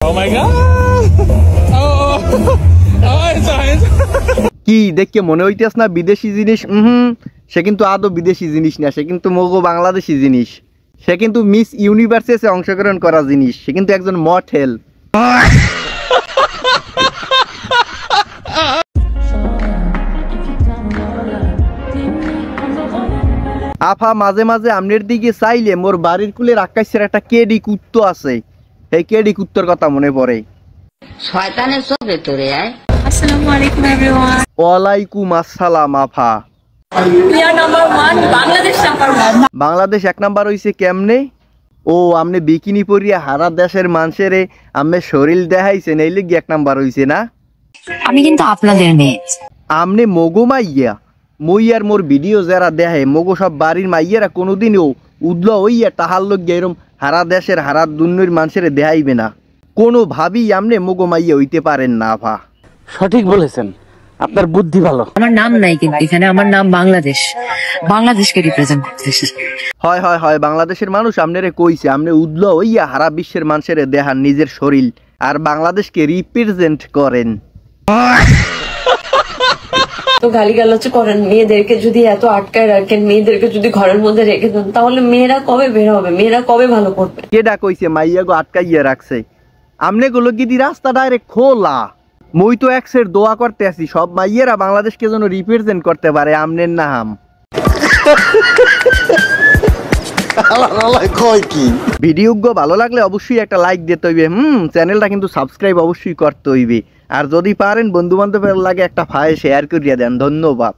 Oh my god! কি দেখে মনে হইতেছ না বিদেশি জিনিস? সে কিন্তু আদৌ বিদেশি জিনিস না, সে কিন্তু মগো বাংলাদেশি জিনিস। সে কিন্তু মিস ইউনিভার্সে অংশগ্রহণ করা জিনিস, সে কিন্তু একজন মডেল। আফা মাঝে মাঝে আমনের দিকে চাইলে মোর বাড়ির কুলের আকাশের একটা কেডি কুত্তো আছে, এই কেডি কুত্তর কথা মনে পড়ে। শয়তানের সব ভেতরে আয়। আসসালামু আলাইকুম এভরিওয়ান। ওয়ালাইকুম আসসালাম আফা। We are number 1, Bangladesh number 1। Bangladesh এক নাম্বার হইছে কেমনে? ও আমনে বিকিনি পরিয়া হারা দেশের মানুষের আমনে শরীর দেখাইছেন, এই লাগি এক নাম্বার হইছে না? আমি কিন্তু আপনাদের মেয়ে। আমনে মগো মাইয়া, মই আর মোর ভিডিও যারা দেখে মগো সব বাড়ির মাইয়ারা কোনোদিনও উদল হইয়া তাহার লগে এরম হারা দেশের হারা দুনিয়ার মানুষের দেখাইবে না। কোনো ভাবি আমনে মগো মাইয়া হইতে পারেন না আফা। সঠিক বলেছেন, আপনার বুদ্ধি ভালো। আমার নাম নাই কিন্তু এখানে, আমার নাম বাংলাদেশ, বাংলাদেশকে রিপ্রেজেন্ট করতেছি। হয় হয় হয়, বাংলাদেশের মানুষ আমনেরে কইছে আমনে উদল হইয়া হারা বিশ্বের মানুষের দেহার নিজের শরীর আর বাংলাদেশকে রিপ্রেজেন্ট করেন। তো গালিগালাজ করেন, মেয়েদেরকে যদি এত আটকায় রাখেন, মেয়েদেরকে যদি ঘরের মধ্যে রেখে দেন, তাহলে মেয়েরা কবে বের হবে, মেয়েরা কবে ভালো করবে? কেডা কইছে মাইয়া গো আটকাইয়া রাখছে? আমনে গুলো কি রাস্তা ডাইরেক্ট খোলা। মই তো একসের দোয়া করতে আছি সব মাইয়েরা বাংলাদেশকে যেন রিপ্রেজেন্ট করতে পারে আমনের নাম। ভিডিও ভালো লাগলে অবশ্যই একটা লাইক দিতে হইবে, চ্যানেলটা কিন্তু সাবস্ক্রাইব অবশ্যই করতে হইবে। আর যদি পারেন বন্ধু বান্ধবের লাগে একটা ফাইল শেয়ার করিয়া দেন। ধন্যবাদ।